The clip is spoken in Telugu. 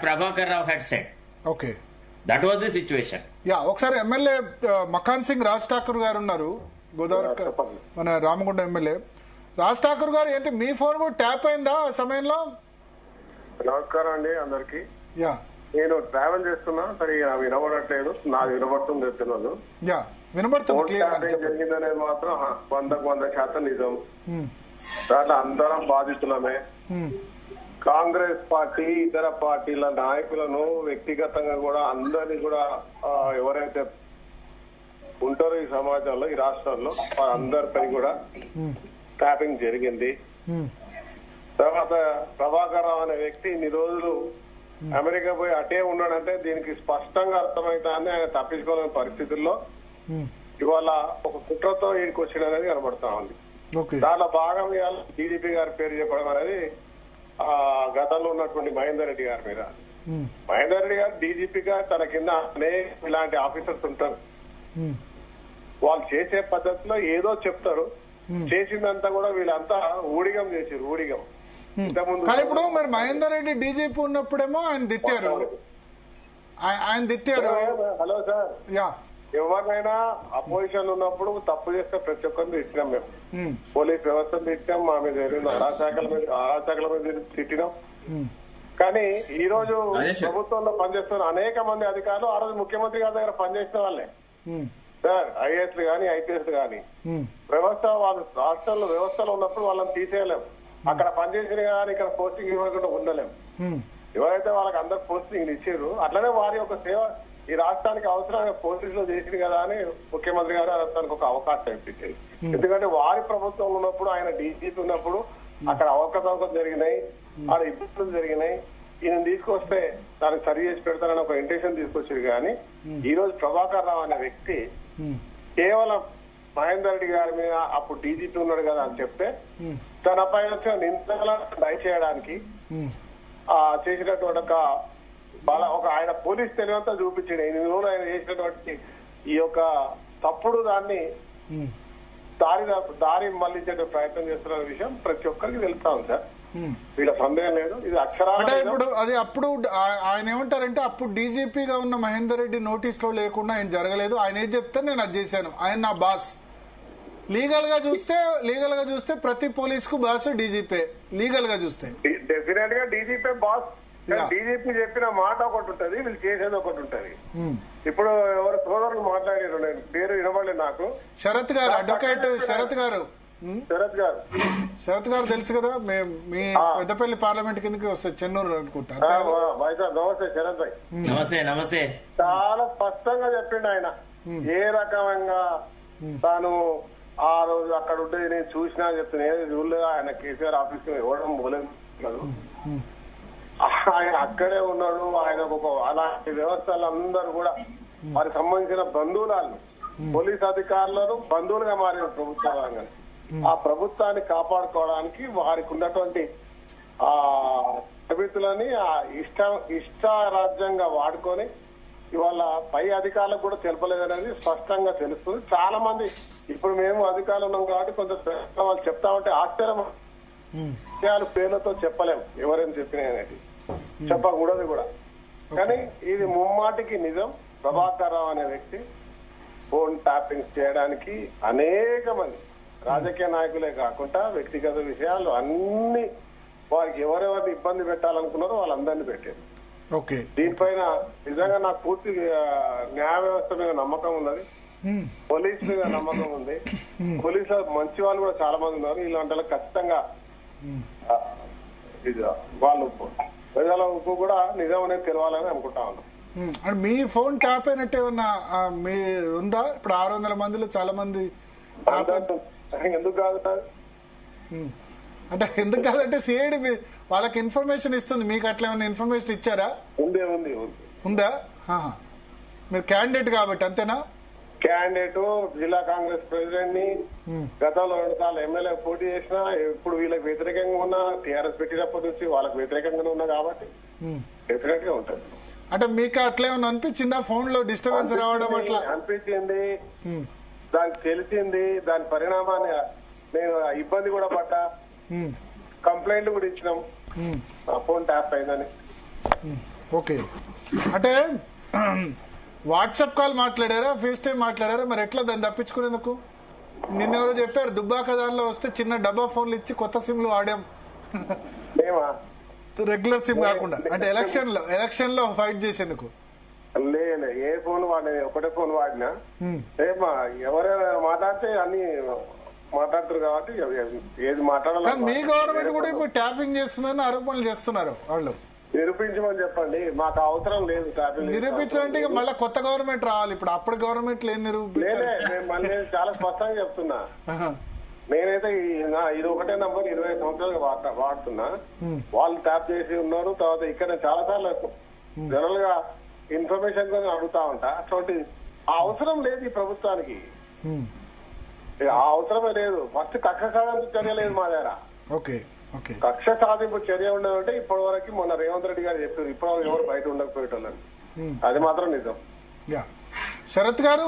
Prabhakar Rao had said. Okay. That was the situation. Yeah, ఒకసారి ఎమ్మెల్యే మకాన్ సింగ్ రాజ్ ఠాకూర్ గారు ఉన్నారు, గోదావరి మన రామగుండ ఎమ్మెల్యే. రాజ్ ఠాకూర్ గారు ఏంటి మీ ఫోన్ కూడా ట్యాప్ అయిందా ఆ సమయంలో? నమస్కారం అండి అందరికి. యా, నేను ట్రావెల్ చేస్తున్నా, సరే వినబడట్లేదు, నాది వినబడుతుంది చెప్తున్నాను. యా వినబడుతుంది. జరిగిందనేది మాత్రం 100% నిజం. దాంట్లో అందరం బాధితులమే. కాంగ్రెస్ పార్టీ ఇతర పార్టీల నాయకులను వ్యక్తిగతంగా కూడా అందరినీ కూడా ఎవరైతే ఉంటారో ఈ సమాజంలో ఈ రాష్ట్రాల్లో వారందరిపై కూడా ట్యాపింగ్ జరిగింది. తర్వాత ప్రభాకర్ రావు అనే వ్యక్తి ఇన్ని రోజులు అమెరికా పోయి అటే ఉన్నాడంటే దీనికి స్పష్టంగా అర్థమైతే ఆయన తప్పించుకోలేని పరిస్థితుల్లో ఇవాళ ఒక కుట్రతో ఈడికి వచ్చిందనేది కనబడతా ఉంది. దాంట్లో భాగం ఇవాళ టీడీపీ గారి పేరు చెప్పడం అనేది గతంలో ఉన్నటువంటి మహేందర్ రెడ్డి గారి మీద. మహేందర్ రెడ్డి గారు డీజీపీగా తన కింద అనేక ఇలాంటి ఆఫీసర్స్ ఉంటారు. వాళ్ళు చేసే పద్ధతిలో ఏదో చెప్తారు, చేసిందంతా కూడా వీళ్ళంతా ఊడిగం చేసారు. ఊడిగం కానీ ఇప్పుడు మరి మహేందర్ రెడ్డి డీజీపీ ఉన్నప్పుడేమో ఆయన తిట్టారు. హలో సార్, యా, ఎవరినైనా అపోజిషన్ ఉన్నప్పుడు తప్పు చేస్తే ప్రతి ఒక్కరిని తిట్టినాం మేము. పోలీస్ వ్యవస్థను తిట్టినాం, మా మీద అరాచకాల మీద తిట్టినాం. కానీ ఈ రోజు ప్రభుత్వంలో పనిచేస్తున్న అనేక మంది అధికారులు ఆ రోజు ముఖ్యమంత్రి గారి దగ్గర పనిచేసిన వాళ్ళే సార్. ఐఏఎస్లు గాని ఐపీఎస్లు గాని వ్యవస్థ వాళ్ళు రాష్ట్రంలో వ్యవస్థలో ఉన్నప్పుడు వాళ్ళని తీసేయలేం. అక్కడ పనిచేసిన కానీ ఇక్కడ పోస్టింగ్ ఇవ్వకుండా ఉండలేం. ఎవరైతే వాళ్ళకి అందరు పోస్టింగ్ ఇచ్చారు అట్లనే వారి యొక్క సేవ ఈ రాష్ట్రానికి అవసరమైన పోలీసులు చేసింది కదా అని ముఖ్యమంత్రి గారు తనకు ఒక అవకాశం ఇప్పించారు. ఎందుకంటే వారి ప్రభుత్వం ఉన్నప్పుడు ఆయన డీజీపీ ఉన్నప్పుడు అక్కడ అవకతవకలు జరిగినాయి, ఆడ ఇబ్బందులు జరిగినాయి. ఈయన తీసుకొస్తే దానికి సరి చేసి పెడతానని ఒక ఇంటెన్షన్ తీసుకొచ్చారు. కానీ ఈ రోజు ప్రభాకర్ రావు అనే వ్యక్తి కేవలం మహేందర్ రెడ్డి గారి మీద అప్పుడు డీజీపీ ఉన్నాడు కదా అని చెప్తే తన పైన వచ్చిన నిందలను దయచేయడానికి చేసినటువంటి ఒక ఆయన పోలీస్ తెలివంతా చూపించాడు. ఇన్ని రోజులు ఆయన చేసినటువంటి ఈ యొక్క తప్పుడు దాన్ని దారి మళ్లించే ప్రయత్నం చేస్తున్న విషయం ప్రతి ఒక్కరికి తెలుస్తా ఉంది సార్. వీళ్ళ సందేహం లేదు. ఇది అక్షరాలు ఇప్పుడు అది అప్పుడు ఆయన ఏమంటారంటే అప్పుడు డీజీపీగా ఉన్న మహేందర్ రెడ్డి నోటీస్ లో లేకుండా ఆయన జరగలేదు, ఆయన ఏం చెప్తే నేను అది చేశాను, ఆయన నా బాస్. లీగల్ గా చూస్తే ప్రతి పోలీస్ కు బాస్ డీజీపీ. లీగల్ గా చూస్తే డెఫినెట్ గా డీజీపీ బాస్. డీజీపీ చెప్పిన మాట ఒకటి ఉంటది, వీళ్ళు చేసేది ఒకటి ఉంటది. ఇప్పుడు ఎవరు సోదరులు మాట్లాడారు, నేను పేరు వినబడలేదు నాకు. శరత్ గారు, అడ్వకేట్ శరత్ గారు తెలుసు కదా, మీ పెద్దపల్లి పార్లమెంట్ కిందకి వస్తాయి, చెన్నూరు అనుకుంటా. నమస్తే శరత్ భాయ్. నమస్తే. చాలా స్పష్టంగా చెప్పిండు ఆయన ఏ రకంగా తాను ఆ రోజు అక్కడ ఉంటే నేను చూసినా చెప్తున్నా. ఏది చూడలేదు ఆయన కేసీఆర్ ఆఫీస్ ఇవ్వడం పోలేదు, ఆయన అక్కడే ఉన్నాడు. ఆయన అలాంటి వ్యవస్థలు అందరూ కూడా వారికి సంబంధించిన బంధువులను పోలీస్ అధికారులను బంధువులుగా మారిన ప్రభుత్వాన్ని ఆ ప్రభుత్వాన్ని కాపాడుకోవడానికి వారికి ఉన్నటువంటి ఆ అభివృద్ధులని ఇష్టారాజ్యంగా వాడుకొని ఇవాళ పై అధికారులకు కూడా తెలపలేదనేది స్పష్టంగా తెలుస్తుంది. చాలా మంది ఇప్పుడు మేము అధికారులు ఉన్నాం కాబట్టి కొంత వాళ్ళు చెప్తా ఉంటే ఆశ్చర్యం విషయాలు పేర్లతో చెప్పలేము, ఎవరేం చెప్పినాయి అనేది చెప్పకూడదు కూడా. కానీ ఇది ముమ్మాటికి నిజం. ప్రభాకర్ రావు అనే వ్యక్తి ఫోన్ ట్యాపింగ్ చేయడానికి అనేక మంది రాజకీయ నాయకులే కాకుండా వ్యక్తిగత విషయాలు అన్ని వారికి ఎవరెవరిని ఇబ్బంది పెట్టాలనుకున్నారో వాళ్ళందరినీ పెట్టారు. దీనిపైన నిజంగా నాకు పూర్తి న్యాయ వ్యవస్థ మీద నమ్మకం ఉన్నది, పోలీస్ మీద నమ్మకం ఉంది. పోలీసులు మంచి వాళ్ళు కూడా చాలా మంది ఉన్నారు. ఇలాంటి వాళ్ళకి ఖచ్చితంగా వాళ్ళు ప్రజలకు కూడా నిజం అనేది తెలవాలని అనుకుంటా ఉన్నాం. మీ ఫోన్ ట్యాప్ అయినట్టు ఏమన్నా మీ ఉందా? ఇప్పుడు 600 మందిలో చాలా మంది ఎందుకు కాదు సార్, అంటే ఎందుకు కాదంటే సిఐడి వాళ్ళకి ఇన్ఫర్మేషన్ ఇస్తుంది, మీకు అట్లా ఏమన్నా ఇన్ఫర్మేషన్ ఇచ్చారా? ఉందా? మీరు క్యాండిడేట్ కాబట్టి అంతేనా? క్యాండిడేట్, జిల్లా కాంగ్రెస్ ప్రెసిడెంట్ ని గతంలో 2 సార్లు ఎమ్మెల్యే పోటీ చేసిన, ఇప్పుడు వీళ్ళకి వ్యతిరేకంగా ఉన్నా, టీఆర్ఎస్ పెట్టినప్పటి నుంచి వాళ్ళకి వ్యతిరేకంగానే ఉన్నా కాబట్టి డెఫినెట్ గా ఉంటుంది. అంటే మీకు అట్లా ఏమన్నా అనిపించిందా ఫోన్ లో డిస్టర్బెన్స్ రావడం? అట్లా అనిపించింది, దానికి తెలిసింది, దాని పరిణామాన్ని నేను ఇబ్బంది కూడా పడ్డా, కంప్లైంట్ కూడా ఇచ్చినాం ఫోన్ ట్యాప్ అయిందని. ఓకే, అంటే వాట్సాప్ కాల్ మాట్లాడారా, ఫేస్ టైం మాట్లాడారా? మరి ఎట్లా దాన్ని తప్పించుకునేందుకు? నిన్నెవరో చెప్పారు దుబ్బాక దానిలో వస్తే చిన్న డబ్బా ఫోన్లు ఇచ్చి కొత్త సిమ్లు వాడాం, ఏమా రెగ్యులర్ సిమ్ కాకుండా, అంటే ఎలక్షన్ లో ఫైట్ చేసేందుకు. లేదు, ఏ ఫోన్ వాడినా ఒకటే ఫోన్ వాడినా ఏమా ఎవరైనా మాట్లాడితే అన్ని మాట్లాడుతారు కాబట్టి ఏది మాట్లాడాలి. మీ గవర్నమెంట్ కూడా ఇప్పుడు ట్యాపింగ్ చేస్తుందని ఆరోపణలు చేస్తున్నారు వాళ్ళు. నిరూపించమని చెప్పండి, మాకు అవసరం లేదు ట్యాపింగ్. నిరూపించాలంటే ఇక మళ్ళీ కొత్త గవర్నమెంట్ రావాలి. ఇప్పుడు అప్పటి గవర్నమెంట్ లేని లేదే, నేను మళ్ళీ చాలా స్పష్టంగా చెప్తున్నా. నేనైతే ఇది ఒకటే నంబర్ 20 సంవత్సరాలుగా వాడుతున్నా. వాళ్ళు ట్యాప్ చేసి ఉన్నారు. తర్వాత ఇక్కడ చాలా సార్లు జనరల్ గా ఇన్ఫర్మేషన్ అడుగుతా ఉంటా. అటువంటి ఆ అవసరం లేదు ఈ ప్రభుత్వానికి, ఆ అవసరమే లేదు. ఫస్ట్ కక్ష సాధింపు చర్య లేదు మా దగ్గర. కక్ష సాధింపు చర్య ఉండదంటే ఇప్పటి వరకు మొన్న రేవంత్ రెడ్డి గారు చెప్పారు, ఇప్పుడు ఎవరు బయట ఉండకపోయేటోళ్ళని. అది మాత్రం నిజం. శరత్ గారు.